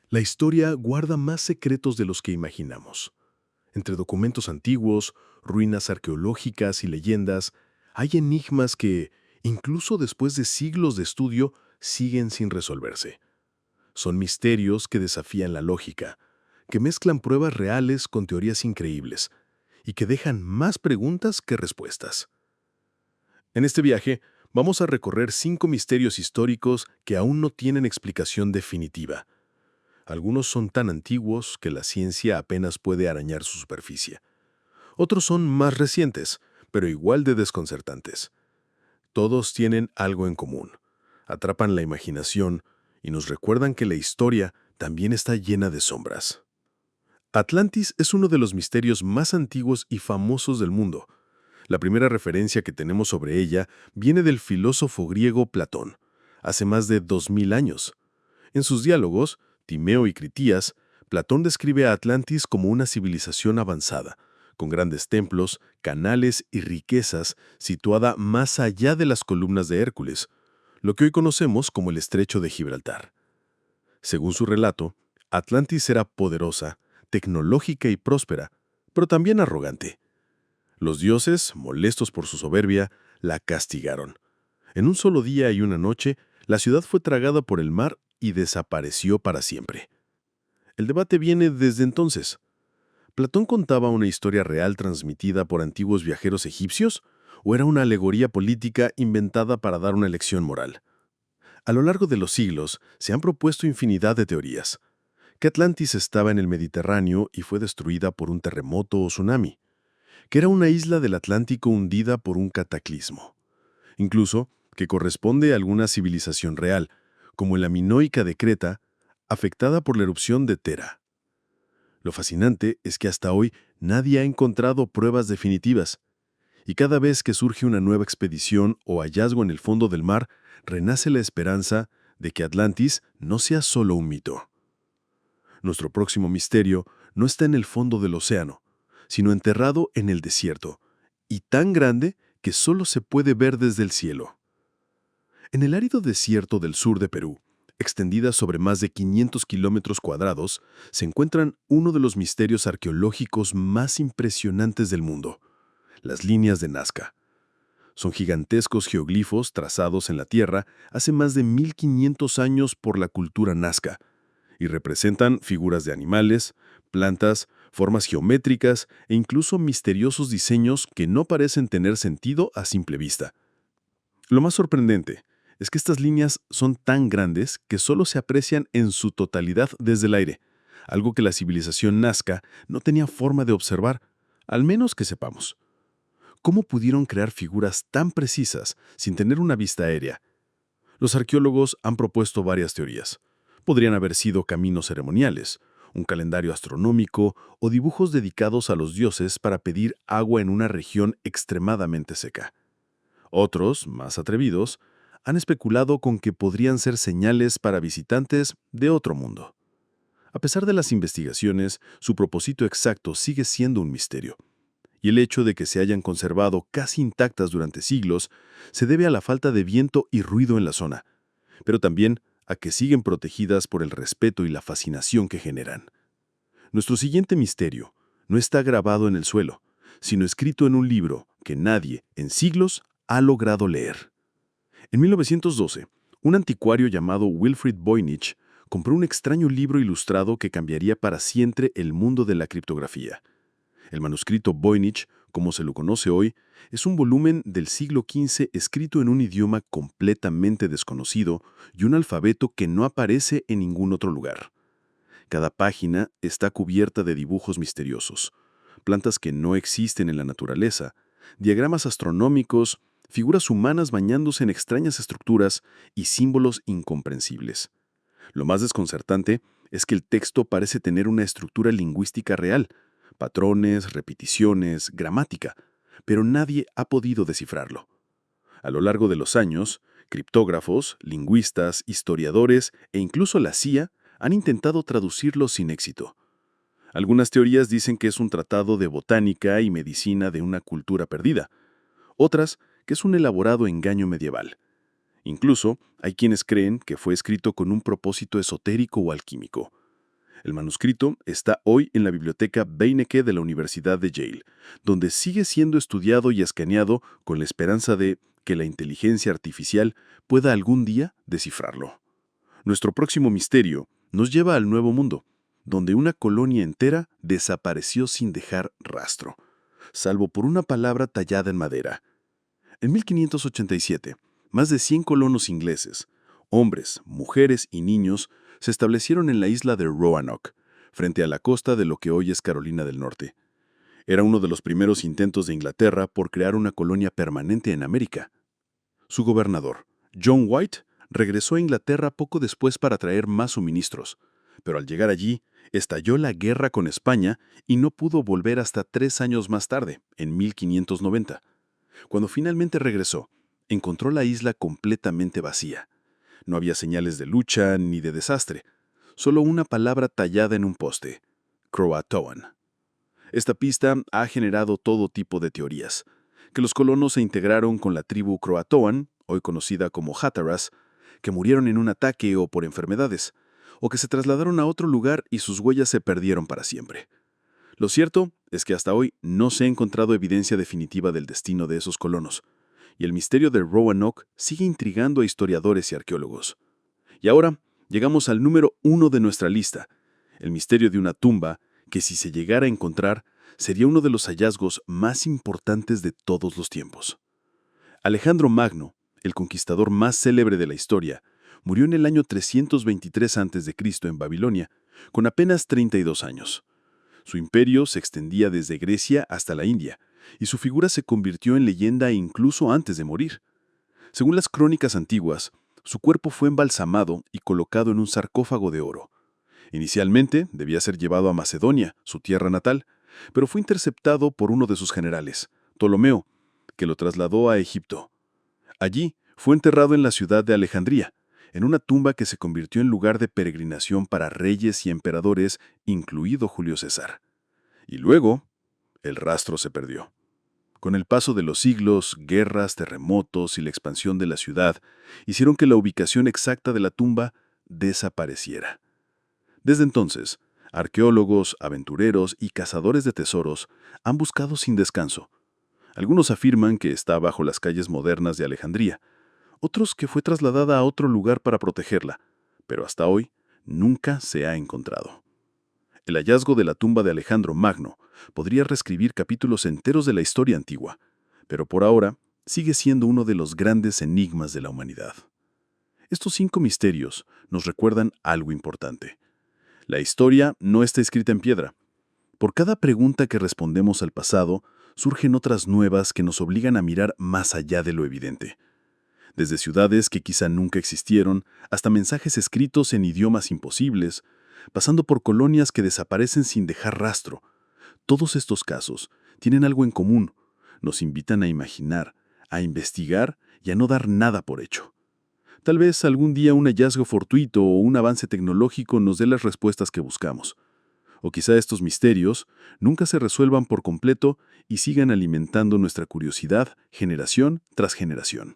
La historia guarda más secretos de los que imaginamos. Entre documentos antiguos, ruinas arqueológicas y leyendas, hay enigmas que, incluso después de siglos de estudio, siguen sin resolverse. Son misterios que desafían la lógica, que mezclan pruebas reales con teorías increíbles y que dejan más preguntas que respuestas. En este viaje, vamos a recorrer 5 misterios históricos que aún no tienen explicación definitiva. Algunos son tan antiguos que la ciencia apenas puede arañar su superficie. Otros son más recientes, pero igual de desconcertantes. Todos tienen algo en común. Atrapan la imaginación y nos recuerdan que la historia también está llena de sombras. Atlantis es uno de los misterios más antiguos y famosos del mundo. La primera referencia que tenemos sobre ella viene del filósofo griego Platón, hace más de 2000 años. En sus diálogos, Timeo y Critías, Platón describe a Atlantis como una civilización avanzada, con grandes templos, canales y riquezas situada más allá de las columnas de Hércules, lo que hoy conocemos como el Estrecho de Gibraltar. Según su relato, Atlantis era poderosa, tecnológica y próspera, pero también arrogante. Los dioses, molestos por su soberbia, la castigaron. En un solo día y una noche, la ciudad fue tragada por el mar y desapareció para siempre. El debate viene desde entonces. ¿Platón contaba una historia real transmitida por antiguos viajeros egipcios o era una alegoría política inventada para dar una lección moral? A lo largo de los siglos se han propuesto infinidad de teorías. Que Atlantis estaba en el Mediterráneo y fue destruida por un terremoto o tsunami. Que era una isla del Atlántico hundida por un cataclismo. Incluso que corresponde a alguna civilización real, como la minoica de Creta, afectada por la erupción de Tera. Lo fascinante es que hasta hoy nadie ha encontrado pruebas definitivas, y cada vez que surge una nueva expedición o hallazgo en el fondo del mar, renace la esperanza de que Atlantis no sea solo un mito. Nuestro próximo misterio no está en el fondo del océano, sino enterrado en el desierto, y tan grande que solo se puede ver desde el cielo. En el árido desierto del sur de Perú, extendida sobre más de 500 kilómetros cuadrados, se encuentran uno de los misterios arqueológicos más impresionantes del mundo, las líneas de Nazca. Son gigantescos geoglifos trazados en la tierra hace más de 1500 años por la cultura nazca, y representan figuras de animales, plantas, formas geométricas e incluso misteriosos diseños que no parecen tener sentido a simple vista. Lo más sorprendente es que estas líneas son tan grandes que solo se aprecian en su totalidad desde el aire, algo que la civilización nazca no tenía forma de observar, al menos que sepamos. ¿Cómo pudieron crear figuras tan precisas sin tener una vista aérea? Los arqueólogos han propuesto varias teorías. Podrían haber sido caminos ceremoniales, un calendario astronómico o dibujos dedicados a los dioses para pedir agua en una región extremadamente seca. Otros, más atrevidos, han especulado con que podrían ser señales para visitantes de otro mundo. A pesar de las investigaciones, su propósito exacto sigue siendo un misterio. Y el hecho de que se hayan conservado casi intactas durante siglos se debe a la falta de viento y ruido en la zona, pero también a que siguen protegidas por el respeto y la fascinación que generan. Nuestro siguiente misterio no está grabado en el suelo, sino escrito en un libro que nadie, en siglos, ha logrado leer. En 1912, un anticuario llamado Wilfrid Voynich compró un extraño libro ilustrado que cambiaría para siempre el mundo de la criptografía. El manuscrito Voynich, como se lo conoce hoy, es un volumen del siglo XV escrito en un idioma completamente desconocido y un alfabeto que no aparece en ningún otro lugar. Cada página está cubierta de dibujos misteriosos, plantas que no existen en la naturaleza, diagramas astronómicos, figuras humanas bañándose en extrañas estructuras y símbolos incomprensibles. Lo más desconcertante es que el texto parece tener una estructura lingüística real, patrones, repeticiones, gramática, pero nadie ha podido descifrarlo. A lo largo de los años, criptógrafos, lingüistas, historiadores e incluso la CIA han intentado traducirlo sin éxito. Algunas teorías dicen que es un tratado de botánica y medicina de una cultura perdida, otras que es un elaborado engaño medieval. Incluso hay quienes creen que fue escrito con un propósito esotérico o alquímico. El manuscrito está hoy en la biblioteca Beinecke de la Universidad de Yale, donde sigue siendo estudiado y escaneado con la esperanza de que la inteligencia artificial pueda algún día descifrarlo. Nuestro próximo misterio nos lleva al Nuevo Mundo, donde una colonia entera desapareció sin dejar rastro, salvo por una palabra tallada en madera. En 1587, más de 100 colonos ingleses, hombres, mujeres y niños, se establecieron en la isla de Roanoke, frente a la costa de lo que hoy es Carolina del Norte. Era uno de los primeros intentos de Inglaterra por crear una colonia permanente en América. Su gobernador, John White, regresó a Inglaterra poco después para traer más suministros, pero al llegar allí, estalló la guerra con España y no pudo volver hasta 3 años más tarde, en 1590. Cuando finalmente regresó, encontró la isla completamente vacía. No había señales de lucha ni de desastre, solo una palabra tallada en un poste: Croatoan. Esta pista ha generado todo tipo de teorías: que los colonos se integraron con la tribu Croatoan, hoy conocida como Hatteras, que murieron en un ataque o por enfermedades, o que se trasladaron a otro lugar y sus huellas se perdieron para siempre. Lo cierto es que hasta hoy no se ha encontrado evidencia definitiva del destino de esos colonos, y el misterio de Roanoke sigue intrigando a historiadores y arqueólogos. Y ahora llegamos al número 1 de nuestra lista, el misterio de una tumba que, si se llegara a encontrar, sería uno de los hallazgos más importantes de todos los tiempos. Alejandro Magno, el conquistador más célebre de la historia, murió en el año 323 a.C. en Babilonia, con apenas 32 años. Su imperio se extendía desde Grecia hasta la India, y su figura se convirtió en leyenda incluso antes de morir. Según las crónicas antiguas, su cuerpo fue embalsamado y colocado en un sarcófago de oro. Inicialmente debía ser llevado a Macedonia, su tierra natal, pero fue interceptado por uno de sus generales, Ptolomeo, que lo trasladó a Egipto. Allí fue enterrado en la ciudad de Alejandría, en una tumba que se convirtió en lugar de peregrinación para reyes y emperadores, incluido Julio César. Y luego, el rastro se perdió. Con el paso de los siglos, guerras, terremotos y la expansión de la ciudad hicieron que la ubicación exacta de la tumba desapareciera. Desde entonces, arqueólogos, aventureros y cazadores de tesoros han buscado sin descanso. Algunos afirman que está bajo las calles modernas de Alejandría, otros que fue trasladada a otro lugar para protegerla, pero hasta hoy nunca se ha encontrado. El hallazgo de la tumba de Alejandro Magno podría reescribir capítulos enteros de la historia antigua, pero por ahora sigue siendo uno de los grandes enigmas de la humanidad. Estos 5 misterios nos recuerdan algo importante. La historia no está escrita en piedra. Por cada pregunta que respondemos al pasado, surgen otras nuevas que nos obligan a mirar más allá de lo evidente. Desde ciudades que quizá nunca existieron, hasta mensajes escritos en idiomas imposibles, pasando por colonias que desaparecen sin dejar rastro. Todos estos casos tienen algo en común: nos invitan a imaginar, a investigar y a no dar nada por hecho. Tal vez algún día un hallazgo fortuito o un avance tecnológico nos dé las respuestas que buscamos. O quizá estos misterios nunca se resuelvan por completo y sigan alimentando nuestra curiosidad generación tras generación.